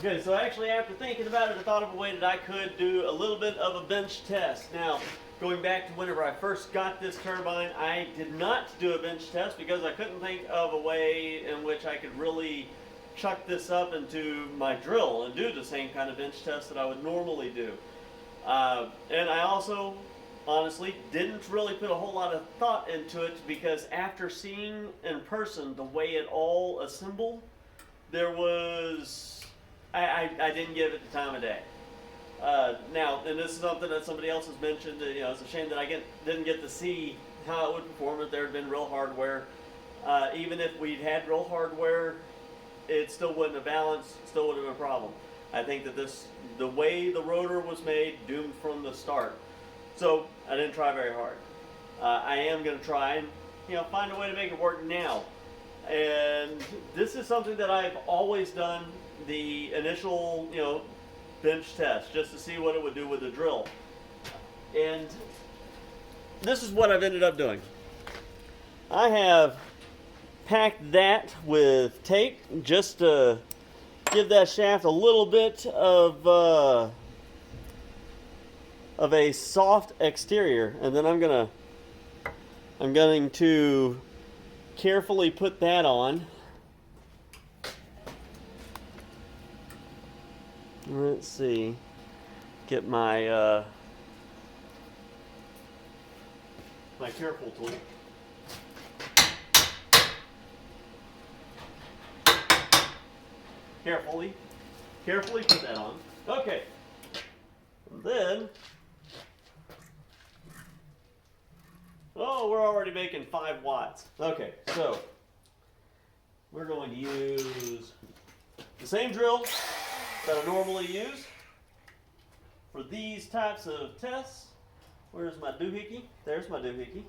Okay, so actually after thinking about it, I thought of a way that I could do a little bit of a bench test. Now, going back to whenever I first got this turbine, I did not do a bench test because I couldn't think of a way in which I could really chuck this up into my drill and do the same kind of bench test that I would normally do. And I also, honestly, didn't really put a whole lot of thought into it because after seeing in person the way it all assembled, there was I didn't give it the time of day. Now, and this is something that somebody else has mentioned. That, it's a shame that I didn't get to see how it would perform if there had been real hardware. Even if we'd had real hardware, it still wouldn't have balanced. Still would have been a problem. I think that the way the rotor was made, doomed from the start. So I didn't try very hard. I am going to try and find a way to make it work now. And this is something that I've always done. The initial, bench test just to see what it would do with the drill. And this is what I've ended up doing. I have packed that with tape just to give that shaft a little bit of a soft exterior, and then I'm going to carefully put that on. Let's see. Get my my careful tool. Carefully put that on. Okay. And then, we're already making 5 watts. Okay, so we're going to use the same drill that I normally use for these types of tests. Where's my doohickey? There's my doohickey.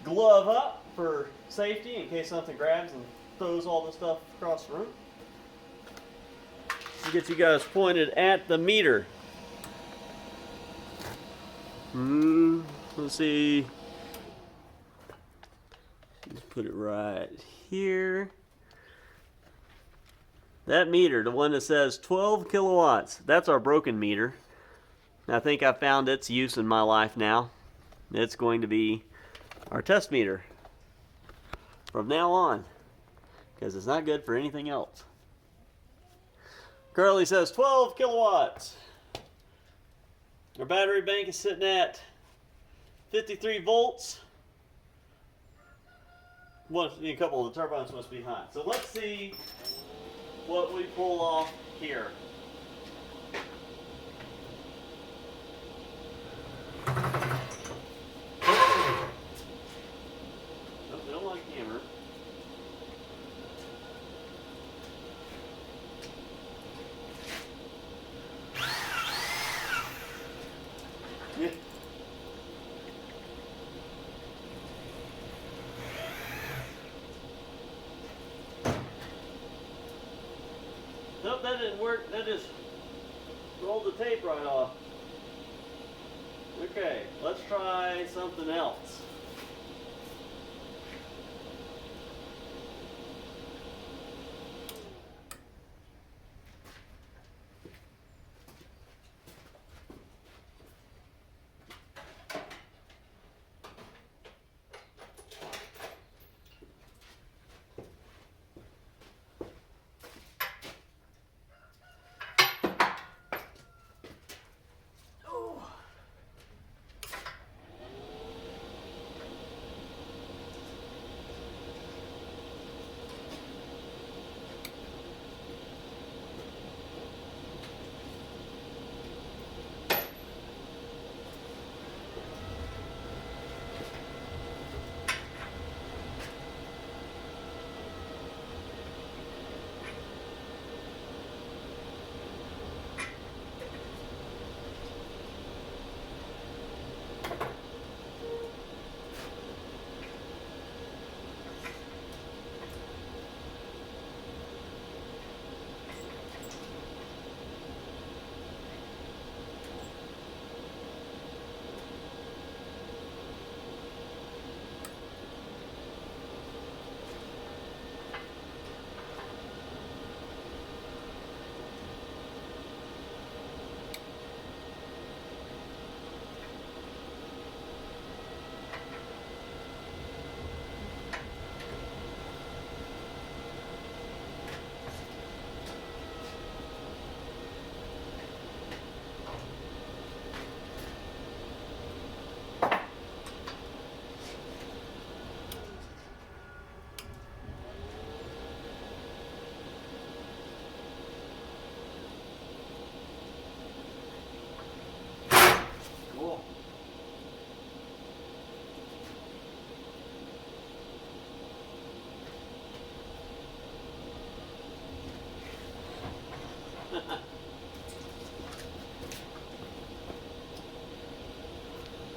Glove up for safety in case something grabs and throws all the stuff across the room. To get you guys pointed at the meter. Let's see. Just put it right here. That meter, the one that says 12 kilowatts, that's our broken meter. I think I found its use in my life now. It's going to be our test meter from now on because it's not good for anything else. Currently says 12 kilowatts. Our battery bank is sitting at 53 volts. A couple of the turbines must be hot. So let's see what we pull off here. Nope, they don't like hammer. Yeah. Nope, that didn't work. That just rolled the tape right off. Okay, let's try something else.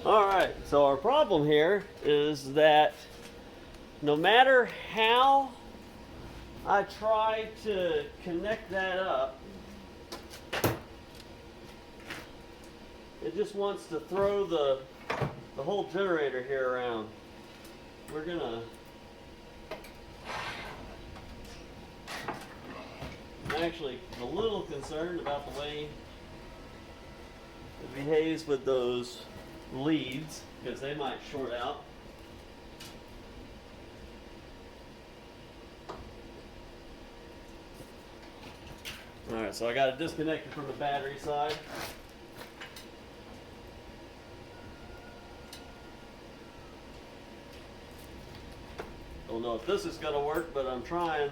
Alright, so our problem here is that no matter how I try to connect that up, it just wants to throw the whole generator here around. We're gonna... I'm actually a little concerned about the way it behaves with those leads, because they might short out. Alright, so I got it disconnected from the battery side. Don't know if this is going to work, but I'm trying.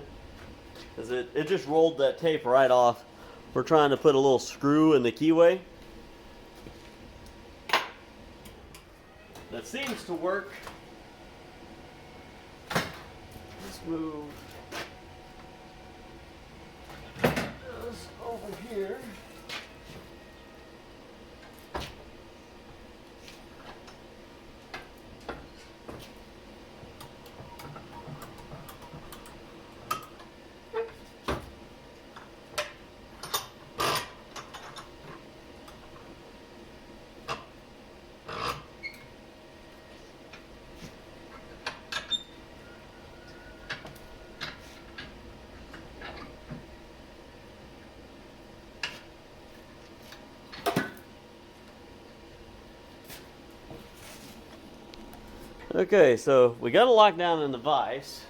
Because it just rolled that tape right off. We're trying to put a little screw in the keyway. That seems to work. Let's move this over here. Okay, so we got a lockdown in the vise.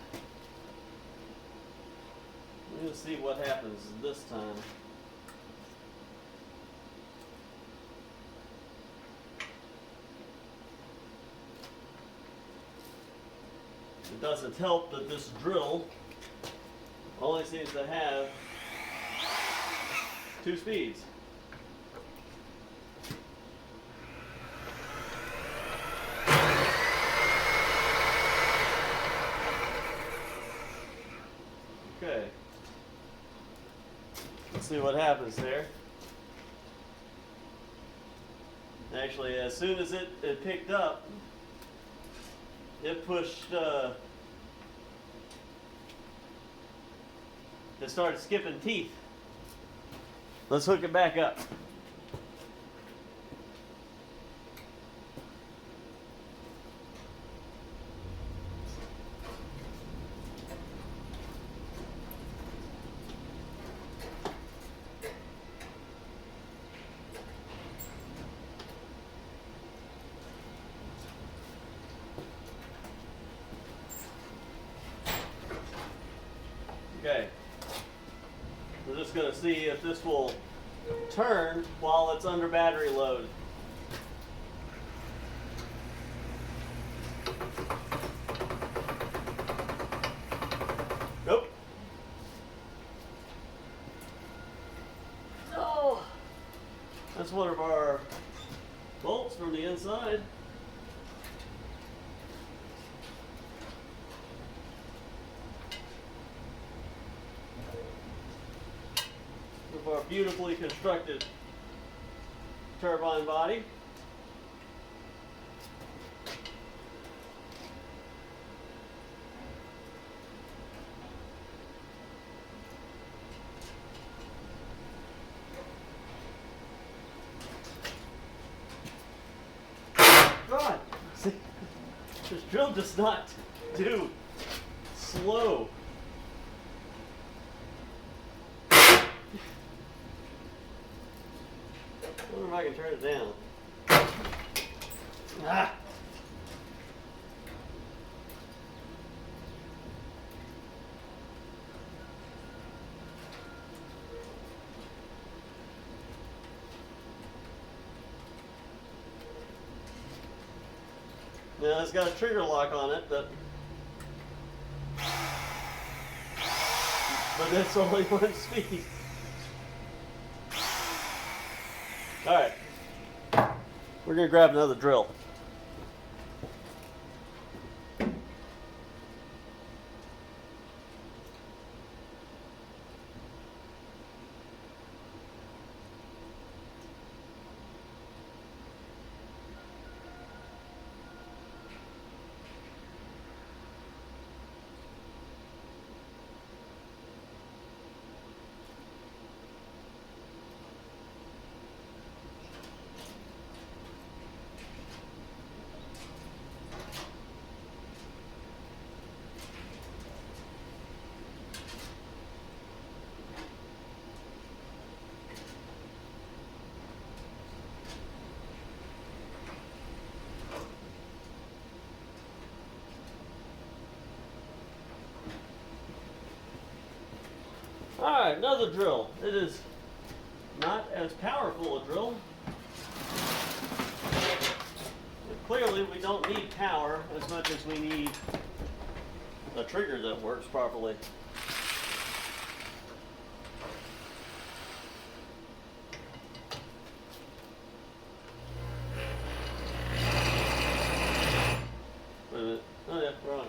Let's see what happens this time. It doesn't help that this drill only seems to have 2 speeds. Okay. Let's see what happens there. Actually, as soon as it picked up, it pushed, it started skipping teeth. Let's hook it back up. Okay, we're just going to see if this will turn while it's under battery load. Nope. Oh, that's one of our bolts from the inside. Of our beautifully constructed turbine body. God, see, this drill does not do slow. I wonder if I can turn it down. Ah. Now it's got a trigger lock on it, but that's only 1 speed. Alright, we're going to grab another drill. Alright, another drill. It is not as powerful a drill. Clearly we don't need power as much as we need a trigger that works properly. Wait a minute. Oh yeah, we're on.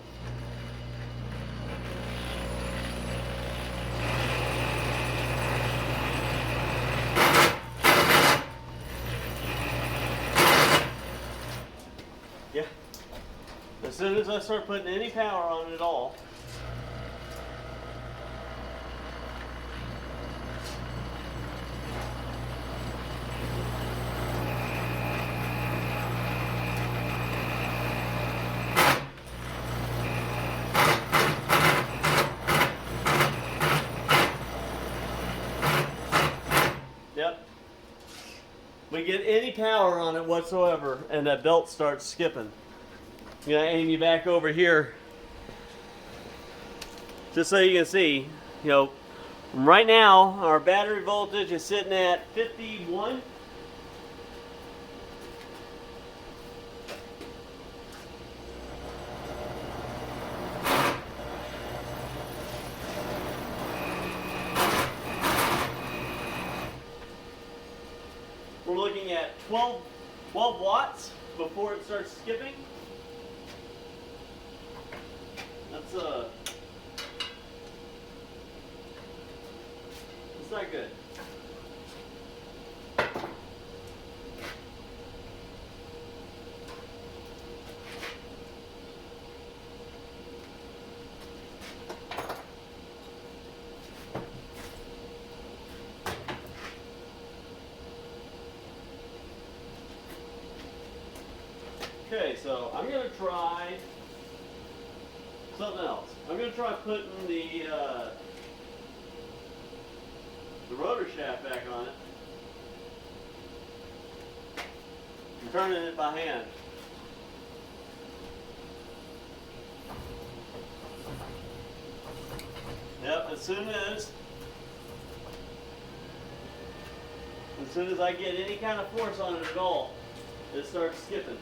Yeah. As soon as I start putting any power on it at all, yep. We get any power on it whatsoever, and that belt starts skipping. I'm gonna aim you back over here, just so you can see. Right now our battery voltage is sitting at 51. We're looking at 12 watts before it starts skipping. That's not good. Okay, so I'm going to try something else. I'm going to try putting the rotor shaft back on it and turning it by hand. Yep, as soon as I get any kind of force on it at all, it starts skipping.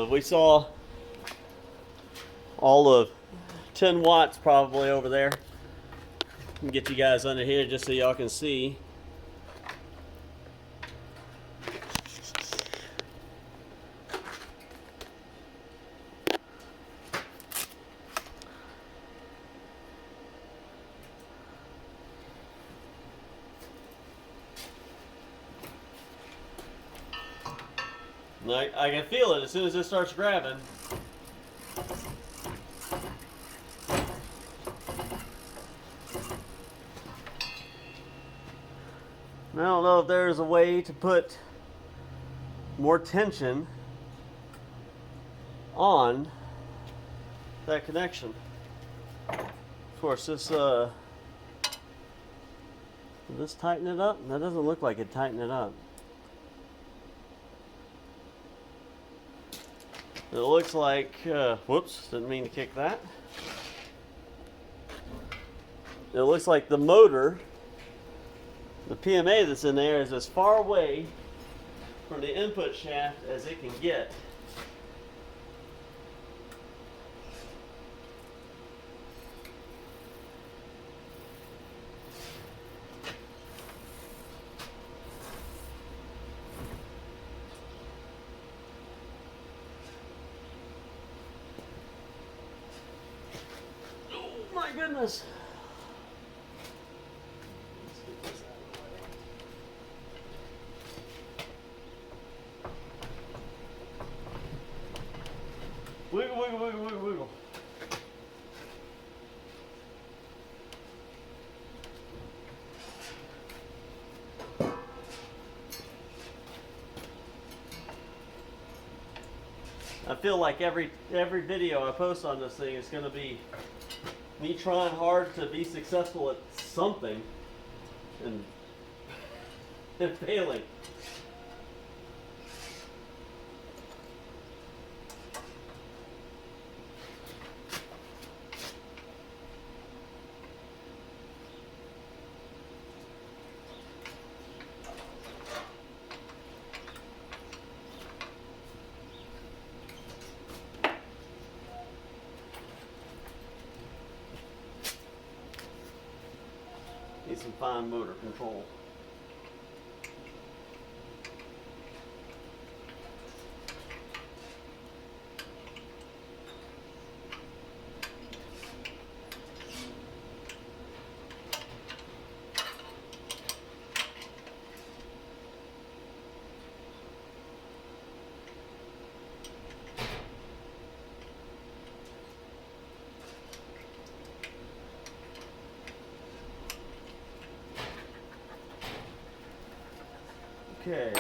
We saw all of 10 watts probably over there. Let me get you guys under here just so y'all can see. I can feel it as soon as it starts grabbing. I don't know if there's a way to put more tension on that connection. Of course, this will this tighten it up? That doesn't look like it tightened it up. It looks like, whoops, didn't mean to kick that. It looks like the motor, the PMA that's in there, is as far away from the input shaft as it can get. My goodness. Let's get this out of the way. Wiggle, wiggle, wiggle, wiggle, wiggle. I feel like every video I post on this thing is going to be me trying hard to be successful at something. and failing. Need some fine motor control. Okay.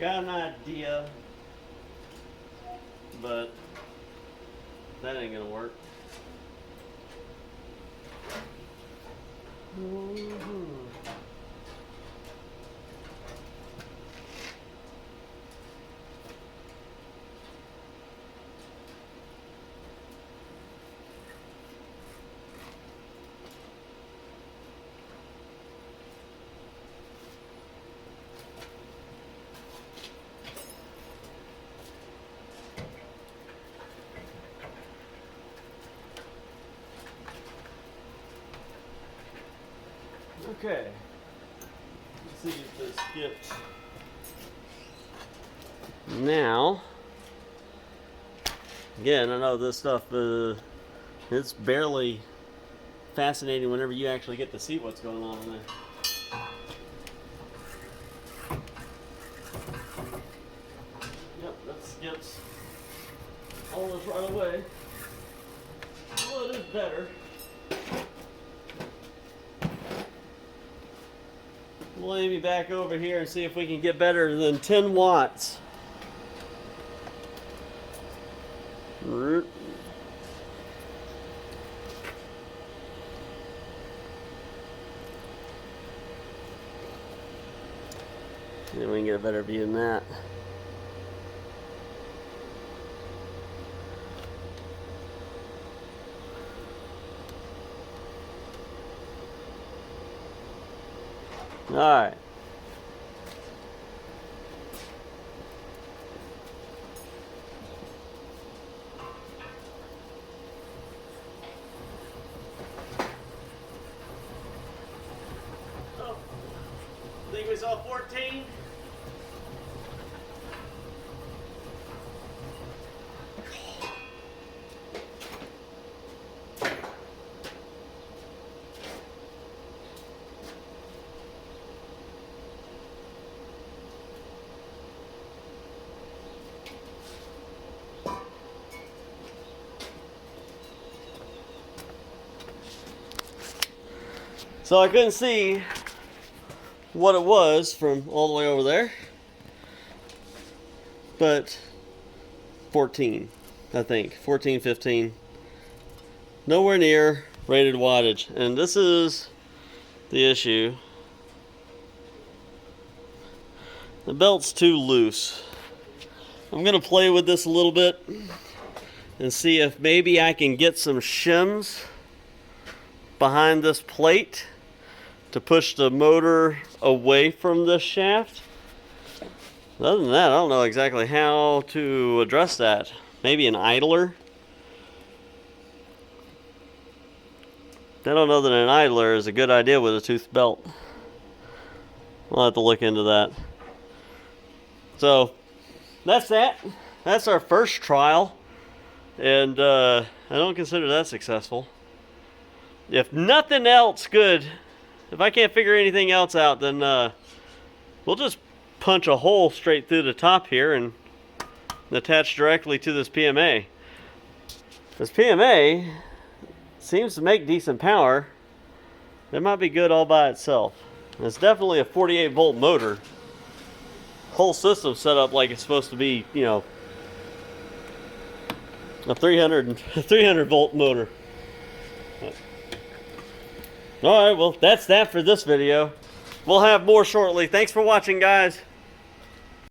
Got an idea, but that ain't gonna work. Okay, let's see if this skips. Now, again, I know this stuff, it's barely fascinating whenever you actually get to see what's going on in there. Yep, that skips almost right away. Well, it is better. We'll aim you back over here and see if we can get better than 10 watts. Then we can get a better view than that. All right. Oh, I think we saw 14. So I couldn't see what it was from all the way over there, but 14, I think, 14, 15, nowhere near rated wattage. And this is the issue. The belt's too loose. I'm gonna play with this a little bit and see if maybe I can get some shims behind this plate to push the motor away from this shaft. Other than that, I don't know exactly how to address that. Maybe an idler. I don't know that an idler is a good idea with a toothed belt. We'll have to look into that. So that's that. That's our first trial, and I don't consider that successful. If nothing else good, if I can't figure anything else out, then we'll just punch a hole straight through the top here and attach directly to this PMA. This PMA seems to make decent power. It might be good all by itself. It's definitely a 48 volt motor. Whole system set up like it's supposed to be, you know, a 300 volt motor. All right, well, that's that for this video. We'll have more shortly. Thanks for watching, guys.